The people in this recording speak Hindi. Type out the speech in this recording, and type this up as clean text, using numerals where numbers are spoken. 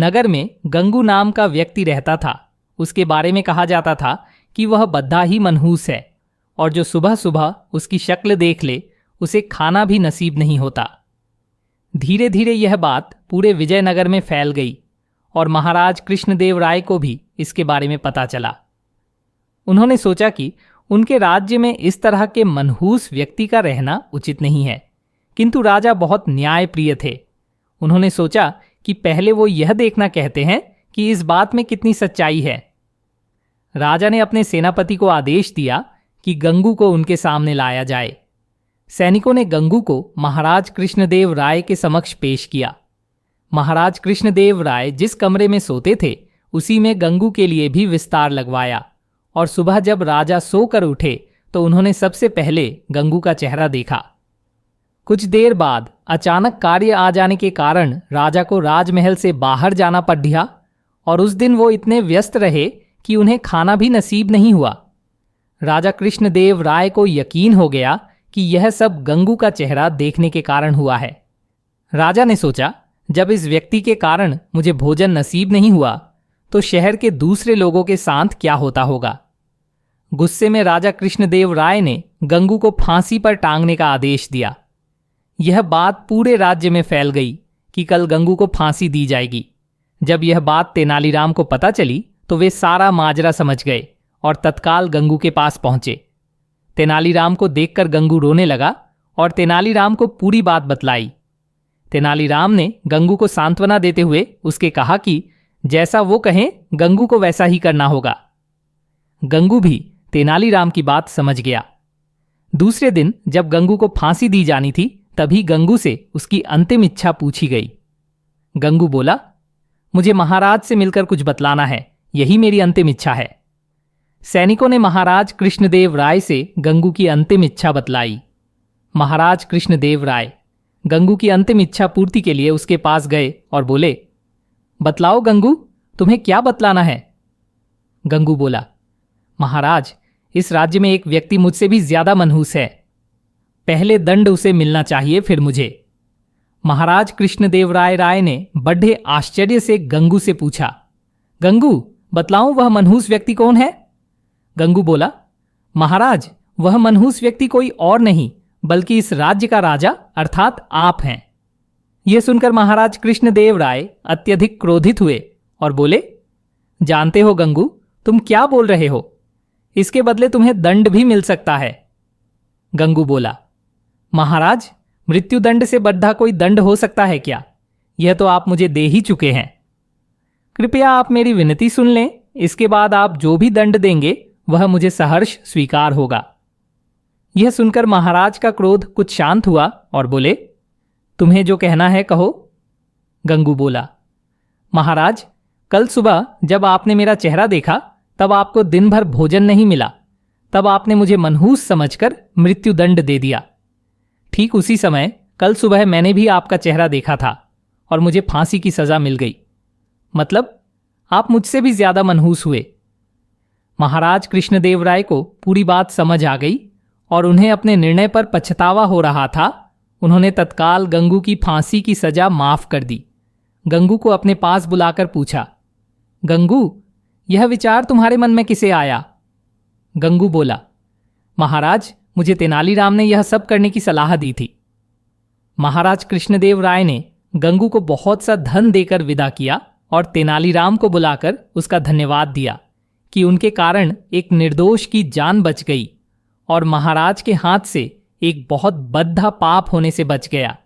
नगर में गंगू नाम का व्यक्ति रहता था। उसके बारे में कहा जाता था कि वह बद्धा ही मनहूस है और जो सुबह सुबह उसकी शक्ल देख ले उसे खाना भी नसीब नहीं होता। धीरे धीरे यह बात पूरे विजयनगर में फैल गई और महाराज कृष्णदेव राय को भी इसके बारे में पता चला। उन्होंने सोचा कि उनके राज्य में इस तरह के मनहूस व्यक्ति का रहना उचित नहीं है, किंतु राजा बहुत न्यायप्रिय थे। उन्होंने सोचा कि पहले वो यह देखना कहते हैं कि इस बात में कितनी सच्चाई है। राजा ने अपने सेनापति को आदेश दिया कि गंगू को उनके सामने लाया जाए। सैनिकों ने गंगू को महाराज कृष्णदेव राय के समक्ष पेश किया। महाराज कृष्णदेव राय जिस कमरे में सोते थे उसी में गंगू के लिए भी विस्तार लगवाया और सुबह जब राजा सोकर उठे तो उन्होंने सबसे पहले गंगू का चेहरा देखा। कुछ देर बाद अचानक कार्य आ जाने के कारण राजा को राजमहल से बाहर जाना पड़ गया और उस दिन वो इतने व्यस्त रहे कि उन्हें खाना भी नसीब नहीं हुआ। राजा कृष्णदेव राय को यकीन हो गया कि यह सब गंगू का चेहरा देखने के कारण हुआ है। राजा ने सोचा, जब इस व्यक्ति के कारण मुझे भोजन नसीब नहीं हुआ तो शहर के दूसरे लोगों के साथ क्या होता होगा। गुस्से में राजा कृष्णदेव राय ने गंगू को फांसी पर टांगने का आदेश दिया। यह बात पूरे राज्य में फैल गई कि कल गंगू को फांसी दी जाएगी। जब यह बात तेनालीराम को पता चली तो वे सारा माजरा समझ गए और तत्काल गंगू के पास पहुंचे। तेनालीराम को देखकर गंगू रोने लगा और तेनालीराम को पूरी बात बतलाई। तेनालीराम ने गंगू को सांत्वना देते हुए उसके कहा कि जैसा वो कहें गंगू को वैसा ही करना होगा। गंगू भी तेनालीराम की बात समझ गया। दूसरे दिन जब गंगू को फांसी दी जानी थी तभी गंगू से उसकी अंतिम इच्छा पूछी गई। गंगू बोला, मुझे महाराज से मिलकर कुछ बतलाना है, यही मेरी अंतिम इच्छा है। सैनिकों ने महाराज कृष्णदेव राय से गंगू की अंतिम इच्छा बतलाई। महाराज कृष्णदेव राय गंगू की अंतिम इच्छा पूर्ति के लिए उसके पास गए और बोले, बतलाओ गंगू, तुम्हें क्या बतलाना है। गंगू बोला, महाराज, इस राज्य में एक व्यक्ति मुझसे भी ज्यादा मनहूस है। पहले दंड उसे मिलना चाहिए, फिर मुझे। महाराज कृष्णदेव राय ने बड़े आश्चर्य से गंगू से पूछा, गंगू, बतलाऊं वह मनहूस व्यक्ति कौन है। गंगू बोला, महाराज, वह मनहूस व्यक्ति कोई और नहीं बल्कि इस राज्य का राजा अर्थात आप हैं। यह सुनकर महाराज कृष्णदेव राय अत्यधिक क्रोधित हुए और बोले, जानते हो गंगू, तुम क्या बोल रहे हो, इसके बदले तुम्हें दंड भी मिल सकता है। गंगू बोला, महाराज, मृत्युदंड से बढ़ा कोई दंड हो सकता है क्या? यह तो आप मुझे दे ही चुके हैं। कृपया आप मेरी विनती सुन लें, इसके बाद आप जो भी दंड देंगे वह मुझे सहर्ष स्वीकार होगा। यह सुनकर महाराज का क्रोध कुछ शांत हुआ और बोले, तुम्हें जो कहना है कहो। गंगू बोला, महाराज, कल सुबह जब आपने मेरा चेहरा देखा तब आपको दिन भर भोजन नहीं मिला। तब आपने मुझे मनहूस समझकर मृत्युदंड दे दिया। ठीक उसी समय कल सुबह मैंने भी आपका चेहरा देखा था और मुझे फांसी की सजा मिल गई। मतलब आप मुझसे भी ज्यादा मनहूस हुए। महाराज कृष्णदेव राय को पूरी बात समझ आ गई और उन्हें अपने निर्णय पर पछतावा हो रहा था। उन्होंने तत्काल गंगू की फांसी की सजा माफ कर दी। गंगू को अपने पास बुलाकर पूछा, गंगू, यह विचार तुम्हारे मन में किसे आया? गंगू बोला, महाराज, मुझे तेनालीराम ने यह सब करने की सलाह दी थी। महाराज कृष्णदेव राय ने गंगू को बहुत सा धन देकर विदा किया और तेनालीराम को बुलाकर उसका धन्यवाद दिया कि उनके कारण एक निर्दोष की जान बच गई और महाराज के हाथ से एक बहुत बद्धा पाप होने से बच गया।